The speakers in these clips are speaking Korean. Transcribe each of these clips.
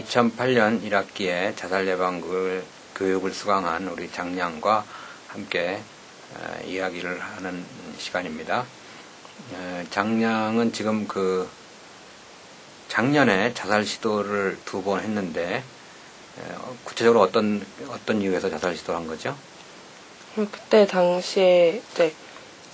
2008년 1학기에 자살 예방 교육을 수강한 우리 장량과 함께 이야기를 하는 시간입니다. 장량은 지금 작년에 자살 시도를 2번 했는데 구체적으로 어떤 이유에서 자살 시도를 한 거죠? 그때 당시에 이제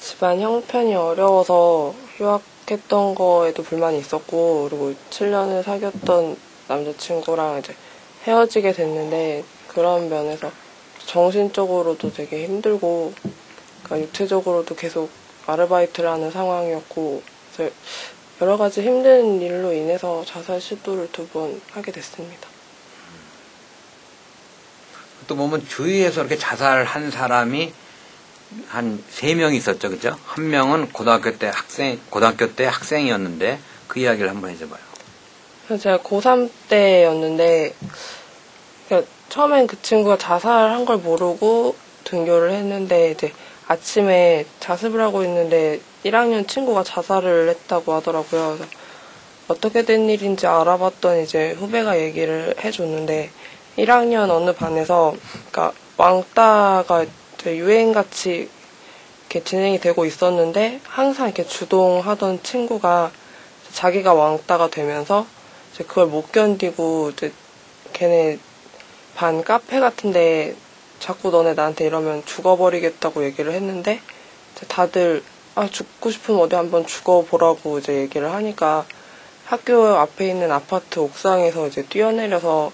집안 형편이 어려워서 휴학했던 거에도 불만이 있었고, 그리고 7년을 사귀었던 남자친구랑 이제 헤어지게 됐는데, 그런 면에서 정신적으로도 되게 힘들고, 그러니까 육체적으로도 계속 아르바이트를 하는 상황이었고, 그래서 여러 가지 힘든 일로 인해서 자살 시도를 2번 하게 됐습니다. 또 보면 주위에서 이렇게 자살한 사람이 한 3명 있었죠, 그죠? 한 명은 고등학교 때 학생이었는데 그 이야기를 한번 해줘봐요. 제가 고3 때였는데, 그러니까 처음엔 그 친구가 자살한 걸 모르고 등교를 했는데, 이제 아침에 자습을 하고 있는데 1학년 친구가 자살을 했다고 하더라고요. 그래서 어떻게 된 일인지 알아봤더니 이제 후배가 얘기를 해줬는데, 1학년 어느 반에서, 그러니까 왕따가 유행같이 이렇게 진행이 되고 있었는데, 항상 이렇게 주동하던 친구가 자기가 왕따가 되면서 이제 그걸 못 견디고 이제 걔네 반 카페 같은데 자꾸 너네 나한테 이러면 죽어버리겠다고 얘기를 했는데, 이제 다들 죽고 싶으면 어디 한번 죽어보라고 이제 얘기를 하니까 학교 앞에 있는 아파트 옥상에서 이제 뛰어내려서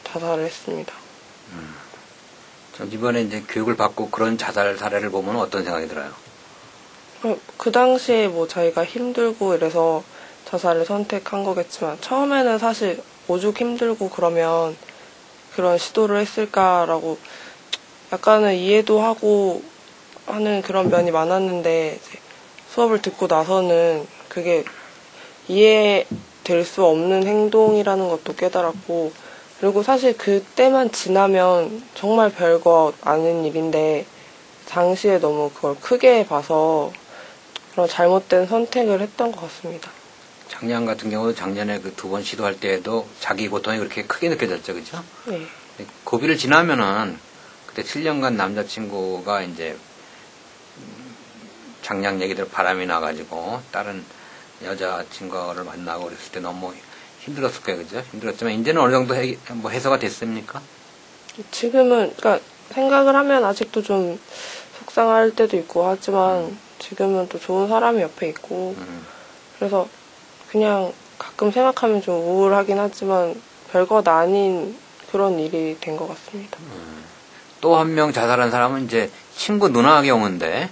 자살을 했습니다. 이번에 이제 교육을 받고 그런 자살 사례를 보면 어떤 생각이 들어요? 그 당시에 뭐 자기가 힘들고 이래서 자살을 선택한 거겠지만, 처음에는 사실 오죽 힘들고 그러면 그런 시도를 했을까라고 약간은 이해도 하고 하는 그런 면이 많았는데, 이제 수업을 듣고 나서는 그게 이해될 수 없는 행동이라는 것도 깨달았고, 그리고 사실 그때만 지나면 정말 별거 아닌 일인데 당시에 너무 그걸 크게 봐서 그런 잘못된 선택을 했던 것 같습니다. 장량 같은 경우도 작년에 그 2번 시도할 때에도 자기 고통이 그렇게 크게 느껴졌죠, 그죠? 네. 고비를 지나면은 그때 7년간 남자친구가 이제 장량 얘기대로 바람이 나가지고 다른 여자친구를 만나고 그랬을 때 너무 힘들었을 거예요, 그죠? 힘들었지만 이제는 어느 정도 해소가 됐습니까? 지금은, 그러니까 생각을 하면 아직도 좀 속상할 때도 있고 하지만 지금은 또 좋은 사람이 옆에 있고 그래서 그냥 가끔 생각하면 좀 우울하긴 하지만 별것 아닌 그런 일이 된 것 같습니다. 또 한 명 자살한 사람은 이제 친구 누나 경우인데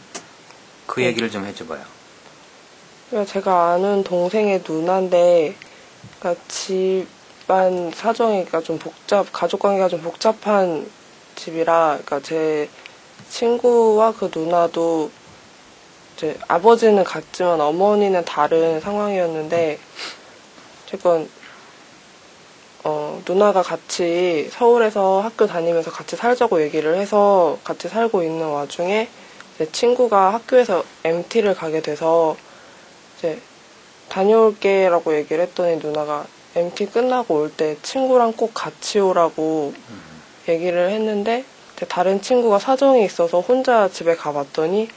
그 얘기를 좀 해줘봐요. 그러니까 제가 아는 동생의 누나인데, 그러니까 집안 사정이 좀 가족 관계가 좀 복잡한 집이라, 그러니까 제 친구와 그 누나도 이제 아버지는 같지만 어머니는 다른 상황이었는데, 어쨌건 누나가 같이 서울에서 학교 다니면서 같이 살자고 얘기를 해서 같이 살고 있는 와중에 제 친구가 학교에서 MT를 가게 돼서 이제 다녀올게라고 얘기를 했더니 누나가 MT 끝나고 올 때 친구랑 꼭 같이 오라고 얘기를 했는데, 다른 친구가 사정이 있어서 혼자 집에 가봤더니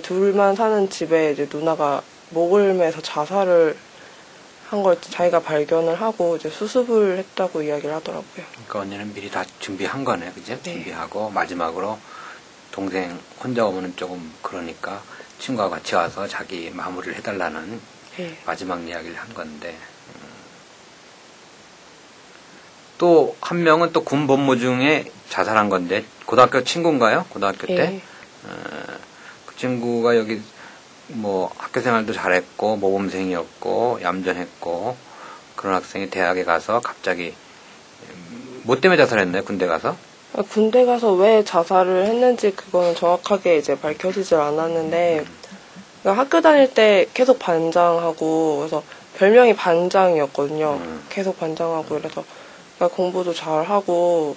둘만 사는 집에 이제 누나가 목을 매서 자살을 한 걸 자기가 발견을 하고 이제 수습을 했다고 이야기를 하더라고요. 그러니까 언니는 미리 다 준비한 거네, 그죠? 네. 준비하고 마지막으로 동생 혼자 오면은 조금 그러니까 친구와 같이 와서 자기 마무리를 해달라는 네. 마지막 이야기를 한 건데, 또 한 명은 또 군 복무 중에 자살한 건데 고등학교 친구인가요? 고등학교 때? 네. 그 친구가 여기 뭐 학교 생활도 잘했고 모범생이었고 얌전했고 그런 학생이 대학에 가서 갑자기 뭐 때문에 자살했나요? 군대 가서? 군대 가서 왜 자살을 했는지 그거는 정확하게 이제 밝혀지질 않았는데, 그러니까 학교 다닐 때 계속 반장하고, 그래서 별명이 반장이었거든요. 계속 반장하고 이래서 그러니까 공부도 잘하고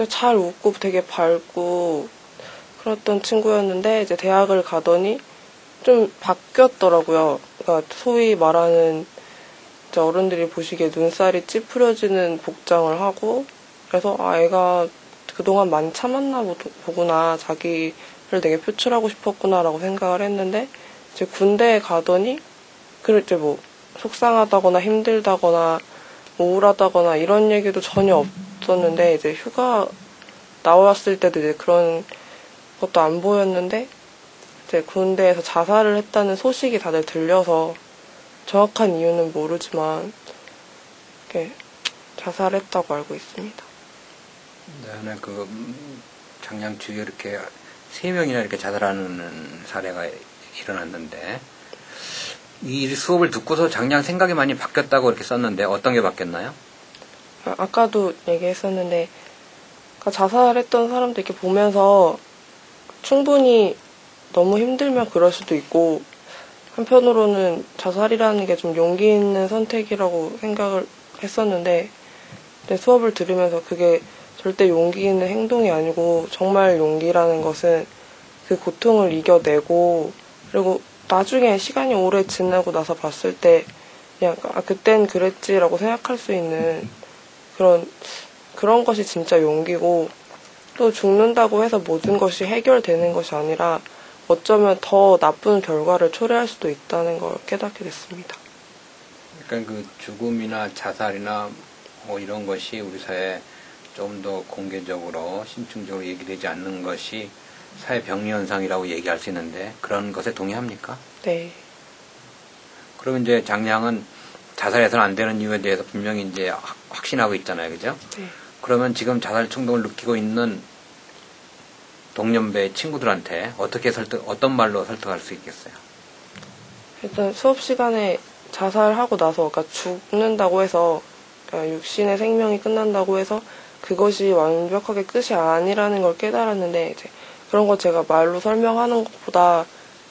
잘 웃고 되게 밝고 그랬던 친구였는데, 이제 대학을 가더니 좀 바뀌었더라고요. 그러니까 소위 말하는 이제 어른들이 보시기에 눈살이 찌푸려지는 복장을 하고, 그래서 애가 그동안 많이 참았나 보구나, 자기를 되게 표출하고 싶었구나라고 생각을 했는데, 이제 군대에 가더니 이제 뭐 속상하다거나 힘들다거나 우울하다거나 이런 얘기도 전혀 없었는데, 이제 휴가 나왔을 때도 이제 그런 것도 안 보였는데, 이제 군대에서 자살을 했다는 소식이 다들 들려서 정확한 이유는 모르지만 이렇게 자살했다고 알고 있습니다. 네, 장량 주위에 이렇게 3명이나 이렇게 자살하는 사례가 일어났는데, 이 수업을 듣고서 장량 생각이 많이 바뀌었다고 이렇게 썼는데, 어떤 게 바뀌었나요? 아까도 얘기했었는데, 자살했던 사람들 이렇게 보면서 충분히 너무 힘들면 그럴 수도 있고, 한편으로는 자살이라는 게 좀 용기 있는 선택이라고 생각을 했었는데, 수업을 들으면서 그게 절대 용기 있는 행동이 아니고, 정말 용기라는 것은 그 고통을 이겨내고, 그리고 나중에 시간이 오래 지나고 나서 봤을 때 그냥 그땐 그랬지라고 생각할 수 있는 그런 것이 진짜 용기고, 또 죽는다고 해서 모든 것이 해결되는 것이 아니라 어쩌면 더 나쁜 결과를 초래할 수도 있다는 걸 깨닫게 됐습니다. 그러니까 그 죽음이나 자살이나 뭐 이런 것이 우리 사회에 좀 더 공개적으로 심층적으로 얘기되지 않는 것이 사회 병리 현상이라고 얘기할 수 있는데, 그런 것에 동의합니까? 네. 그러면 이제 장량은 자살해서는 안 되는 이유에 대해서 분명히 이제 확신하고 있잖아요, 그죠? 네. 그러면 지금 자살 충동을 느끼고 있는 동년배 친구들한테 어떤 말로 설득할 수 있겠어요? 일단 수업 시간에 자살하고 나서, 그러니까 죽는다고 해서, 그러니까 육신의 생명이 끝난다고 해서 그것이 완벽하게 끝이 아니라는 걸 깨달았는데, 이제 그런 거 제가 말로 설명하는 것보다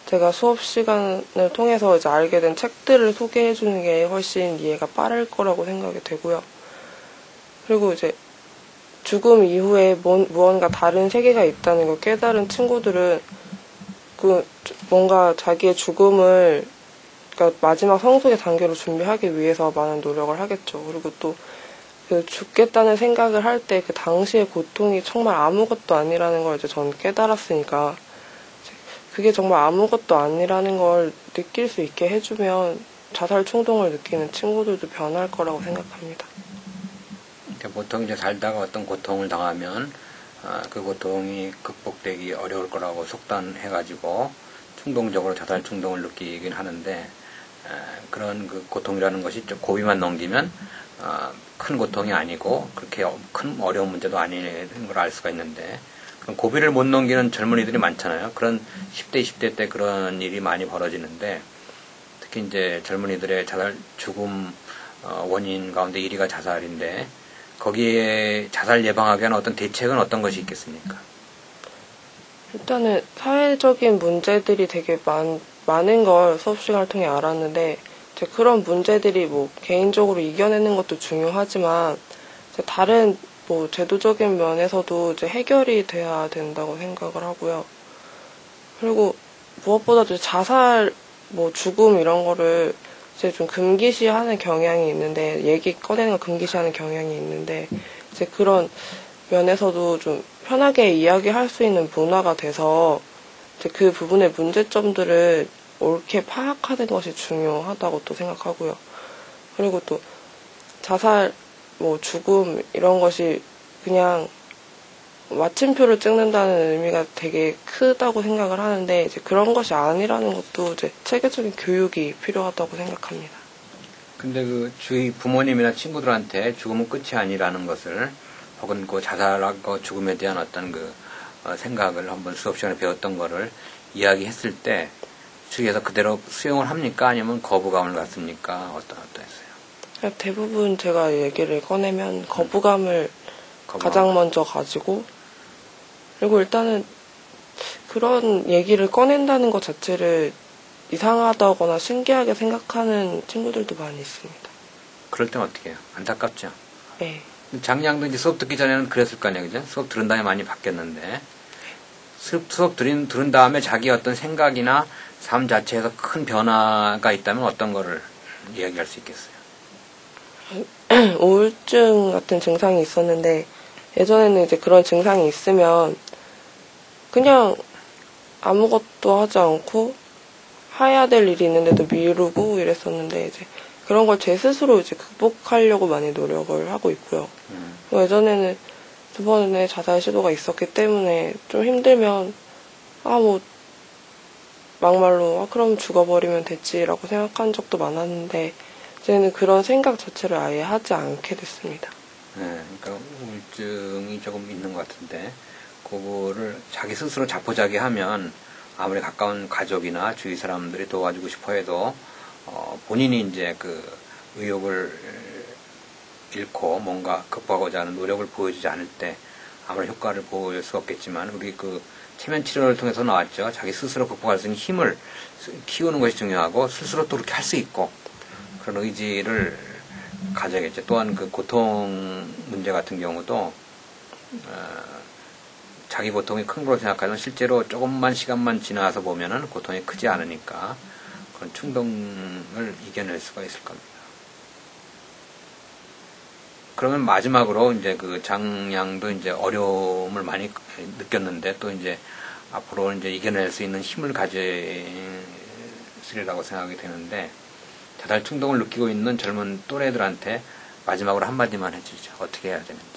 제가 수업 시간을 통해서 이제 알게 된 책들을 소개해 주는 게 훨씬 이해가 빠를 거라고 생각이 되고요. 그리고 이제 죽음 이후에 무언가 다른 세계가 있다는 걸 깨달은 친구들은 뭔가 자기의 죽음을, 그러니까 마지막 성숙의 단계로 준비하기 위해서 많은 노력을 하겠죠. 그리고 또 죽겠다는 생각을 할 때 그 당시의 고통이 정말 아무것도 아니라는 걸 이제 전 깨달았으니까, 그게 정말 아무것도 아니라는 걸 느낄 수 있게 해주면 자살 충동을 느끼는 친구들도 변할 거라고 생각합니다. 보통 이제 살다가 어떤 고통을 당하면 그 고통이 극복되기 어려울 거라고 속단해가지고 충동적으로 자살 충동을 느끼긴 하는데, 그런 그 고통이라는 것이 좀 고비만 넘기면 큰 고통이 아니고 그렇게 큰 어려운 문제도 아니는 걸 알 수가 있는데, 그럼 고비를 못 넘기는 젊은이들이 많잖아요. 그런 10대, 20대 때 그런 일이 많이 벌어지는데, 특히 이제 젊은이들의 죽음 원인 가운데 1위가 자살인데, 거기에 자살 예방하기 위한 어떤 대책은 어떤 것이 있겠습니까? 일단은 사회적인 문제들이 되게 많은 걸 수업 시간을 통해 알았는데, 이제 그런 문제들이 뭐 개인적으로 이겨내는 것도 중요하지만, 이제 다른 뭐 제도적인 면에서도 이제 해결이 돼야 된다고 생각을 하고요. 그리고 무엇보다도 자살, 뭐 죽음 이런 거를 이제 좀 금기시하는 경향이 있는데, 얘기 꺼내는 거 금기시하는 경향이 있는데, 이제 그런 면에서도 좀 편하게 이야기할 수 있는 문화가 돼서 이제 그 부분의 문제점들을 옳게 파악하는 것이 중요하다고 또 생각하고요. 그리고 또 자살, 뭐 죽음 이런 것이 그냥 마침표를 찍는다는 의미가 되게 크다고 생각을 하는데, 이제 그런 것이 아니라는 것도 이제 체계적인 교육이 필요하다고 생각합니다. 근데 그 주위 부모님이나 친구들한테 죽음은 끝이 아니라는 것을, 혹은 그 자살하고 죽음에 대한 어떤 생각을 한번 수업 시간에 배웠던 거를 이야기했을 때 주위에서 그대로 수용을 합니까? 아니면 거부감을 갖습니까? 어떠했어요? 대부분 제가 얘기를 꺼내면 거부감을 가장 먼저 가지고, 그리고 일단은 그런 얘기를 꺼낸다는 것 자체를 이상하다거나 신기하게 생각하는 친구들도 많이 있습니다. 그럴 땐 어떻게 해요? 안타깝죠? 네. 장량도 이제 수업 듣기 전에는 그랬을 거 아니에요, 그죠? 수업 들은 다음에 많이 바뀌었는데, 수업 들은 다음에 자기 어떤 생각이나 삶 자체에서 큰 변화가 있다면 어떤 거를 이야기할 수 있겠어요? 우울증 같은 증상이 있었는데 예전에는 이제 그런 증상이 있으면 그냥 아무것도 하지 않고 해야 될 일이 있는데도 미루고 이랬었는데 이제 그런 걸 제 스스로 이제 극복하려고 많이 노력을 하고 있고요. 예전에는 2번의 자살 시도가 있었기 때문에 좀 힘들면 뭐 막말로 그럼 죽어버리면 됐지라고 생각한 적도 많았는데 이제는 그런 생각 자체를 아예 하지 않게 됐습니다. 네, 그러니까 우울증이 조금 있는 것 같은데 그거를 자기 스스로 자포자기하면 아무리 가까운 가족이나 주위 사람들이 도와주고 싶어 해도 본인이 이제 그 의욕을 잃고 뭔가 극복하고자 하는 노력을 보여주지 않을 때 아무런 효과를 보일 수 없겠지만 우리 그 체면 치료를 통해서 나왔죠. 자기 스스로 극복할 수 있는 힘을 키우는 것이 중요하고 스스로 또 그렇게 할 수 있고 그런 의지를 가져야겠죠. 또한 그 고통 문제 같은 경우도 자기 고통이 큰 걸로 생각하지만 실제로 조금만 시간만 지나서 보면은 고통이 크지 않으니까 그런 충동을 이겨낼 수가 있을 겁니다. 그러면 마지막으로 이제 그 장양도 이제 어려움을 많이 느꼈는데 또 이제 앞으로 이제 이겨낼 수 있는 힘을 가지시리라고 생각이 되는데 자살 충동을 느끼고 있는 젊은 또래들한테 마지막으로 한마디만 해주죠. 어떻게 해야 되는지.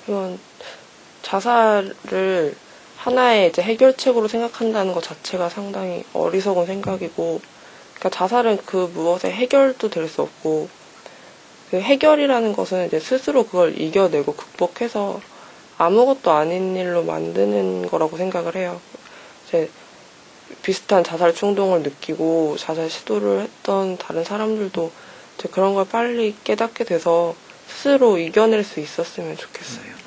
이건 자살을 하나의 이제 해결책으로 생각한다는 것 자체가 상당히 어리석은 생각이고, 그러니까 자살은 그 무엇의 해결도 될 수 없고, 그 해결이라는 것은 이제 스스로 그걸 이겨내고 극복해서 아무것도 아닌 일로 만드는 거라고 생각을 해요. 이제 비슷한 자살 충동을 느끼고 자살 시도를 했던 다른 사람들도 이제 그런 걸 빨리 깨닫게 돼서 스스로 이겨낼 수 있었으면 좋겠어요.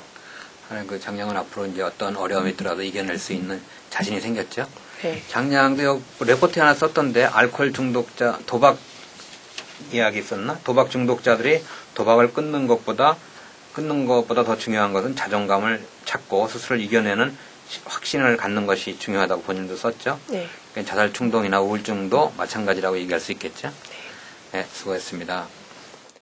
그 장량은 앞으로 이제 어떤 어려움이 있더라도 이겨낼 수 있는 자신이 생겼죠? 네. 장량도 레포트 하나 썼던데 알코올 중독자, 도박 이야기 있었나? 도박 중독자들이 도박을 끊는 것보다 더 중요한 것은 자존감을 찾고 스스로를 이겨내는 확신을 갖는 것이 중요하다고 본인도 썼죠? 네. 그러니까 자살 충동이나 우울증도 마찬가지라고 얘기할 수 있겠죠? 네, 수고했습니다.